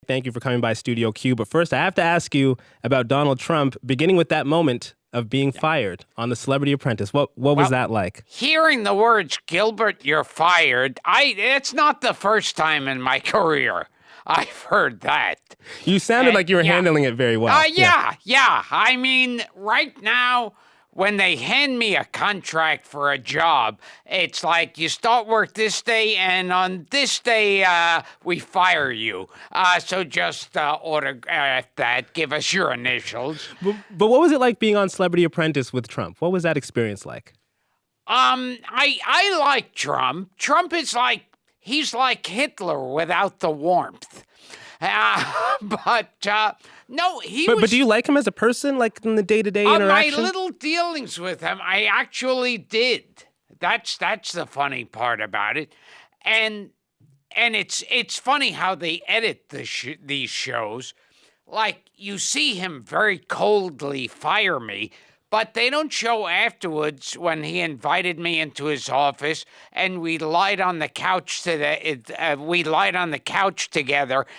Thank you for coming by Studio Q. But first, I have to ask you about Donald Trump, beginning with that moment of being fired on The Celebrity Apprentice. What was that like? Hearing the words, Gilbert, you're fired, it's not the first time in my career I've heard that. You sounded like you were handling it very well. Yeah. I mean, right now, when they hand me a contract for a job, it's like you start work this day, and on this day, we fire you. So just autograph that, give us your initials. But what was it like being on Celebrity Apprentice with Trump? What was that experience like? I like Trump. Trump is he's like Hitler without the warmth. No, he was... But do you like him as a person, like in the day-to-day interaction? My little dealings with him, I actually did. That's the funny part about it. And it's funny how they edit these shows. Like, you see him very coldly fire me, but they don't show afterwards when he invited me into his office and we lied on the couch together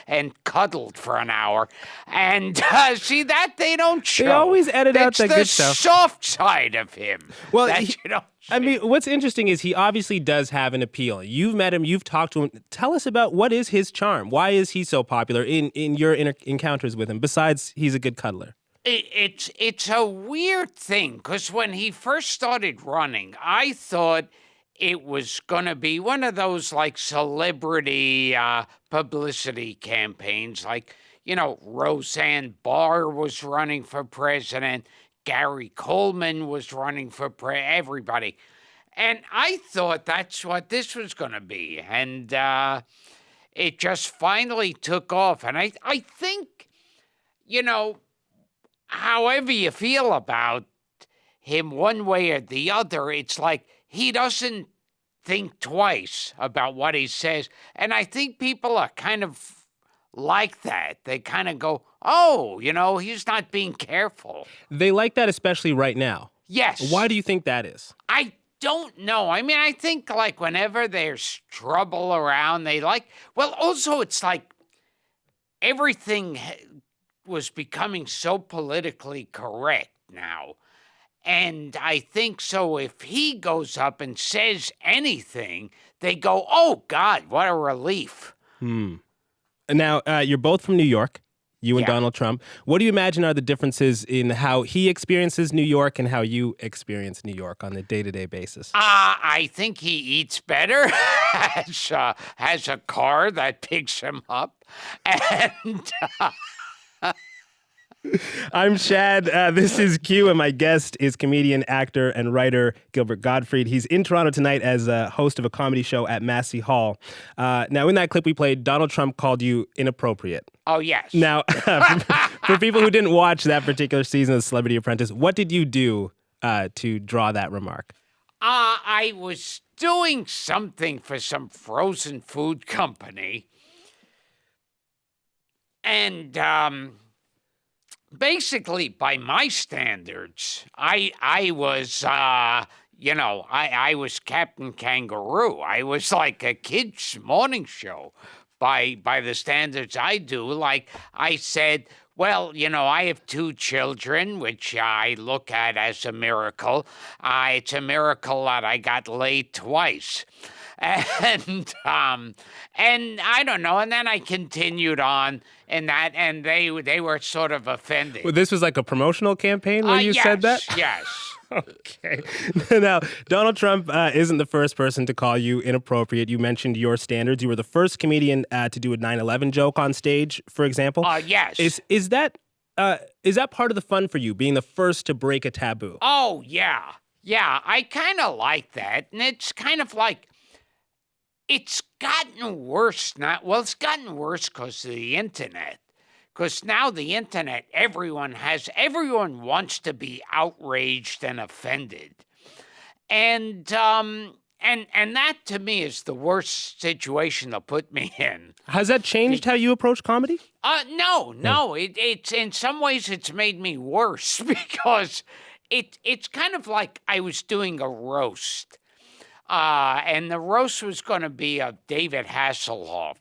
and cuddled for an hour. And see that they don't show. They always edit out that good stuff. It's the soft side of him. Well, I mean, what's interesting is he obviously does have an appeal. You've met him, you've talked to him. Tell us about what is his charm. Why is he so popular in your encounters with him, besides he's a good cuddler? It's a weird thing, because when he first started running, I thought it was going to be one of those like celebrity publicity campaigns. Like, Roseanne Barr was running for president. Gary Coleman was running for everybody. And I thought that's what this was going to be. And it just finally took off. And I think, however you feel about him one way or the other, it's like he doesn't think twice about what he says. And I think people are kind of like that. They kind of go, oh, he's not being careful. They like that, especially right now. Yes. Why do you think that is? I don't know. I mean, I think like whenever there's trouble around, also it's like everything was becoming so politically correct now. And I think so if he goes up and says anything, they go, oh, God, what a relief. Now, you're both from New York, you and Donald Trump. What do you imagine are the differences in how he experiences New York and how you experience New York on a day-to-day basis? I think he eats better, has a car that picks him up, and... I'm Shad. This is Q, and my guest is comedian, actor, and writer Gilbert Gottfried. He's in Toronto tonight as a host of a comedy show at Massey Hall. Now, in that clip we played, Donald Trump called you inappropriate. Oh, yes. Now, for people who didn't watch that particular season of Celebrity Apprentice, what did you do to draw that remark? I was doing something for some frozen food company, and... basically, by my standards, I was, I was Captain Kangaroo. I was like a kid's morning show by the standards I do. Like I said, well, I have 2 children, which I look at as a miracle. It's a miracle that I got laid twice. And I don't know. And then I continued on in that, and they were sort of offended. Well, this was like a promotional campaign where you said that? Yes. Okay. Now, Donald Trump isn't the first person to call you inappropriate. You mentioned your standards. You were the first comedian to do a 9/11 joke on stage, for example. Yes. Is that part of the fun for you, being the first to break a taboo? Oh, yeah. Yeah, I kind of like that. And it's kind of like, it's gotten worse now. Well, it's gotten worse because of the internet. Because now the internet, everyone wants to be outraged and offended. And that to me is the worst situation to put me in. Has that changed how you approach comedy? No. It's in some ways it's made me worse because it's kind of like I was doing a roast. And the roast was going to be of David Hasselhoff.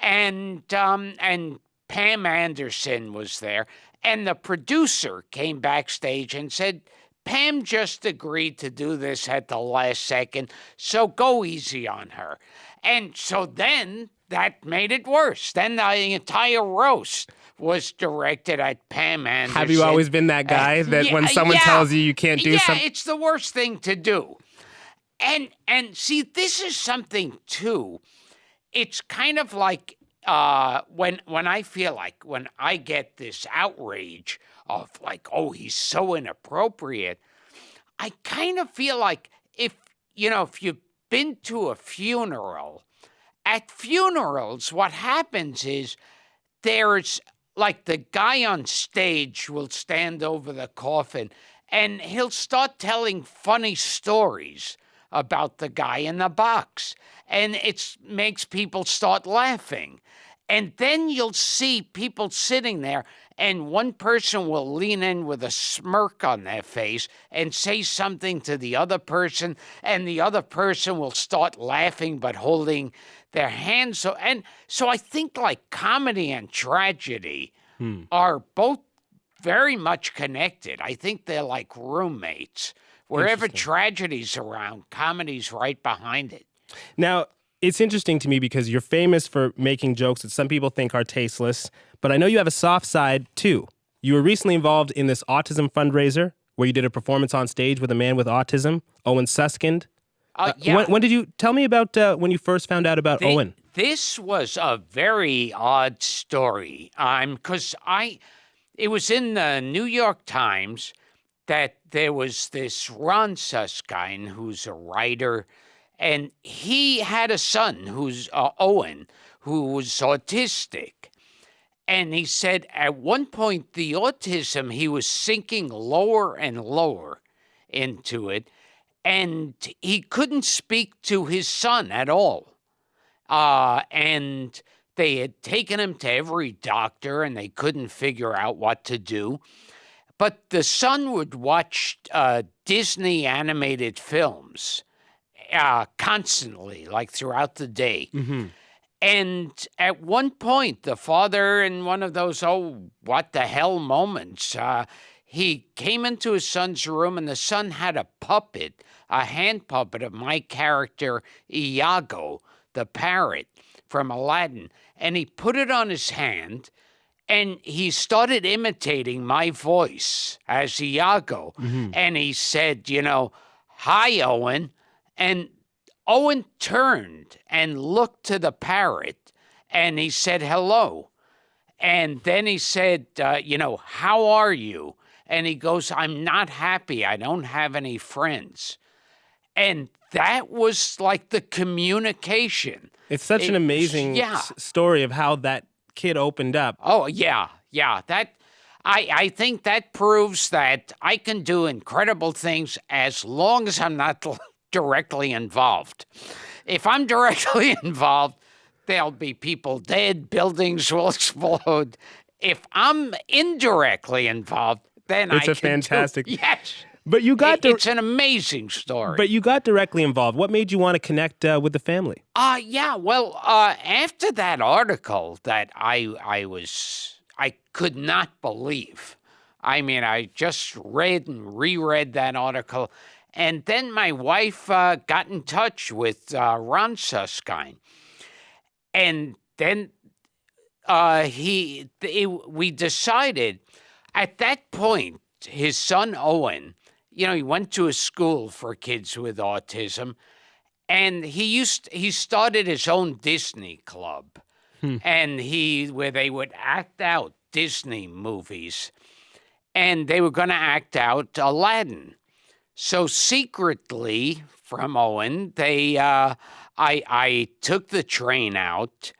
and Pam Anderson was there, and the producer came backstage and said, Pam just agreed to do this at the last second, so go easy on her. And so then that made it worse. Then the entire roast was directed at Pam Anderson. Have you always been that guy that when someone tells you can't do something? Yeah, it's the worst thing to do. And see, this is something too. It's kind of like when I feel like when I get this outrage of like, oh, he's so inappropriate, I kind of feel like if you've been to a funeral, at funerals, what happens is there's like the guy on stage will stand over the coffin and he'll start telling funny stories about the guy in the box. And it makes people start laughing. And then you'll see people sitting there, and one person will lean in with a smirk on their face and say something to the other person, and the other person will start laughing but holding their hands. So I think like comedy and tragedy are both very much connected. I think they're like roommates. Wherever tragedy's around, comedy's right behind it. Now, it's interesting to me because you're famous for making jokes that some people think are tasteless, but I know you have a soft side too. You were recently involved in this autism fundraiser where you did a performance on stage with a man with autism, Owen Suskind. Yeah. When did you tell me about when you first found out about Owen? This was a very odd story. Because it was in the New York Times that there was this Ron Suskind who's a writer. And he had a son who's Owen, who was autistic. And he said at one point, the autism, he was sinking lower and lower into it. And he couldn't speak to his son at all. And they had taken him to every doctor and they couldn't figure out what to do. But the son would watch Disney animated films constantly, like throughout the day. Mm-hmm. And at one point, the father, in one of those, oh, what the hell moments, he came into his son's room and the son had a puppet, a hand puppet of my character, Iago, the parrot from Aladdin. And he put it on his hand and he started imitating my voice as Iago. Mm-hmm. And he said, hi, Owen. And Owen turned and looked to the parrot, and he said, hello. And then he said, how are you? And he goes, I'm not happy. I don't have any friends. And that was like the communication. It's such an amazing story of how that kid opened up. Oh, yeah. I think that proves that I can do incredible things as long as I'm not directly involved. If I'm directly involved, there'll be people dead, buildings will explode. If I'm indirectly involved, then it's a fantastic. Yes. But you got it's an amazing story. But you got directly involved. What made you want to connect with the family? Well, after that article that I could not believe. I mean, I just read and reread that article. And then my wife got in touch with Ron Suskind. And then we decided at that point, his son Owen, he went to a school for kids with autism. And he started his own Disney club. And where they would act out Disney movies. And they were going to act out Aladdin. So secretly from Owen, I took the train out,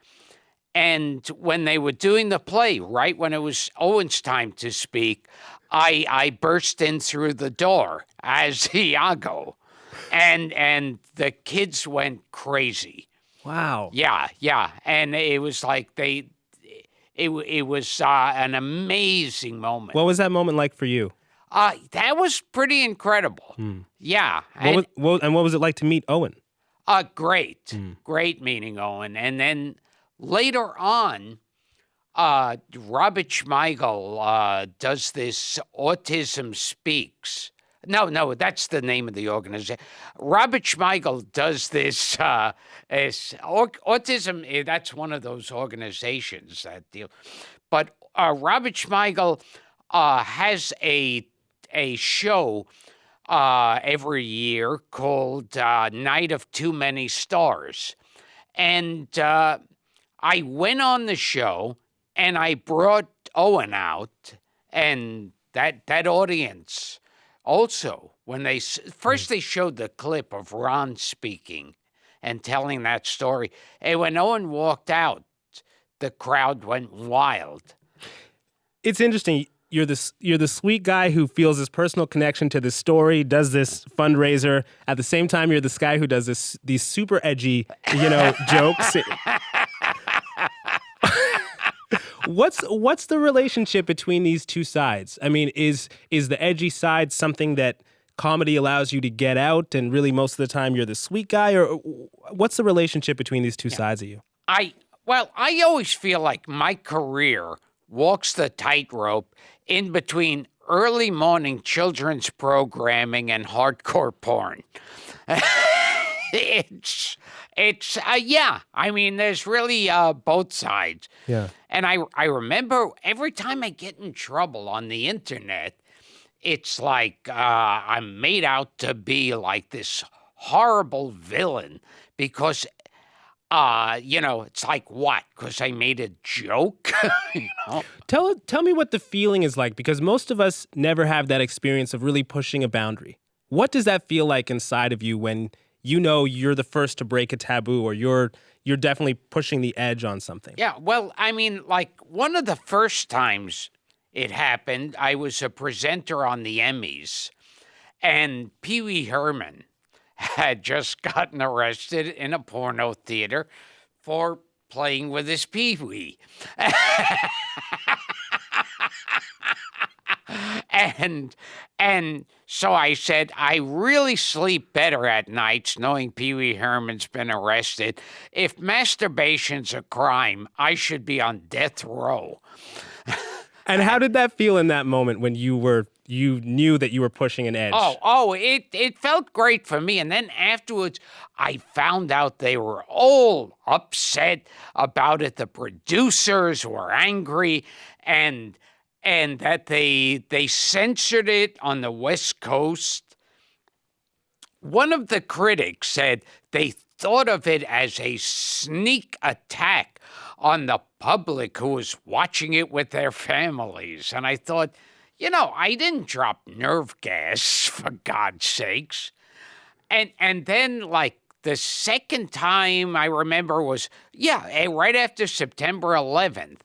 and when they were doing the play, right when it was Owen's time to speak, I burst in through the door as Iago, and the kids went crazy. Wow. Yeah, and it was like it was an amazing moment. What was that moment like for you? That was pretty incredible. Yeah. What was it like to meet Owen? Great. Great meeting Owen. And then later on, Robert Schmeigel does this Autism Speaks. No, that's the name of the organization. Robert Schmeigel does this autism. That's one of those organizations that deal. But Robert Schmeigel has a show every year called Night of Too Many Stars, and I went on the show and I brought Owen out, and that audience also, when they first they showed the clip of Ron speaking and telling that story, and when Owen walked out, the crowd went wild. It's interesting. You're the sweet guy who feels this personal connection to this story, does this fundraiser. At the same time, you're this guy who does these super edgy, jokes. What's the relationship between these two sides? I mean, is the edgy side something that comedy allows you to get out, and really most of the time you're the sweet guy, or what's the relationship between these two sides of you? I always feel like my career walks the tightrope in between early morning children's programming and hardcore porn. It's yeah. I mean, there's really both sides. Yeah. And I remember every time I get in trouble on the internet, it's like I'm made out to be like this horrible villain because, it's like what? Because I made a joke, Tell me what the feeling is like, because most of us never have that experience of really pushing a boundary. What does that feel like inside of you when you know you're the first to break a taboo, or you're definitely pushing the edge on something? Yeah, well, I mean, like one of the first times it happened, I was a presenter on the Emmys, and Pee Wee Herman had just gotten arrested in a porno theater for playing with his pee-wee. And so I said, I really sleep better at nights knowing Pee Wee Herman's been arrested. If masturbation's a crime, I should be on death row. And how did that feel in that moment when you knew that you were pushing an edge? It felt great for me. And then afterwards, I found out they were all upset about it. The producers were angry, and that they censored it on the West Coast. One of the critics said they thought of it as a sneak attack on the public who was watching it with their families. And I thought, I didn't drop nerve gas, for God's sakes. And then, like, the second time I remember was, right after September 11th.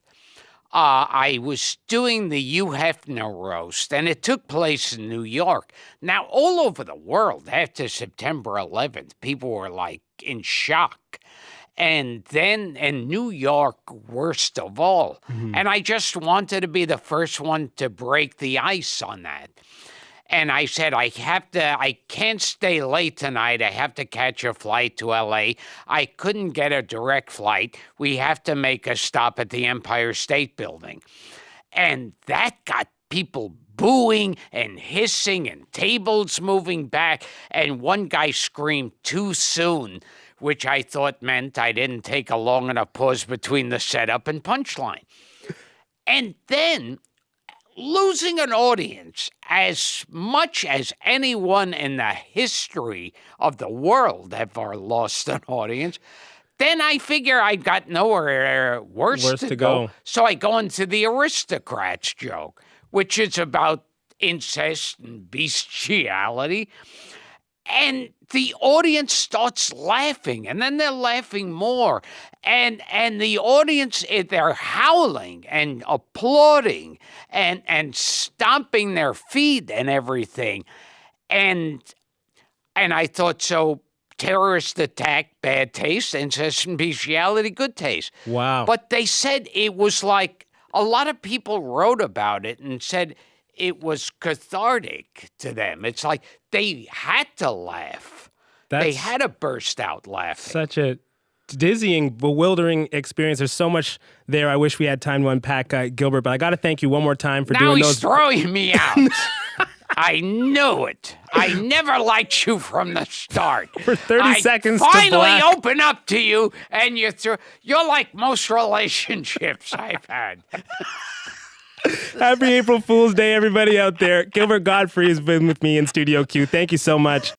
I was doing the Hugh Hefner roast, and it took place in New York. Now, all over the world, after September 11th, people were, like, in shock. And then in New York, worst of all. Mm-hmm. And I just wanted to be the first one to break the ice on that. And I said, I can't stay late tonight. I have to catch a flight to L.A. I couldn't get a direct flight. We have to make a stop at the Empire State Building. And that got people booing and hissing and tables moving back. And one guy screamed too soon, which I thought meant I didn't take a long enough pause between the setup and punchline. And then, losing an audience as much as anyone in the history of the world ever lost an audience, then I figure I got nowhere worse to go. So I go into the aristocrats joke, which is about incest and bestiality. And the audience starts laughing, and then they're laughing more. And the audience, they're howling and applauding and stomping their feet and everything. And I thought, so terrorist attack, bad taste, incest and bestiality, good taste. Wow. But they said it was like, a lot of people wrote about it and said it was cathartic to them. It's like they had to laugh. They had to burst out laughing. dizzying, bewildering experience. There's so much there. I wish we had time to unpack, Gilbert, but I got to thank you one more time for now doing he's those. throwing me out. I knew it. I never liked you from the start. For 30 seconds to finally black. open up to you, and you're like most relationships I've had. Happy April Fool's Day, everybody out there. Gilbert Gottfried has been with me in Studio Q. Thank you so much.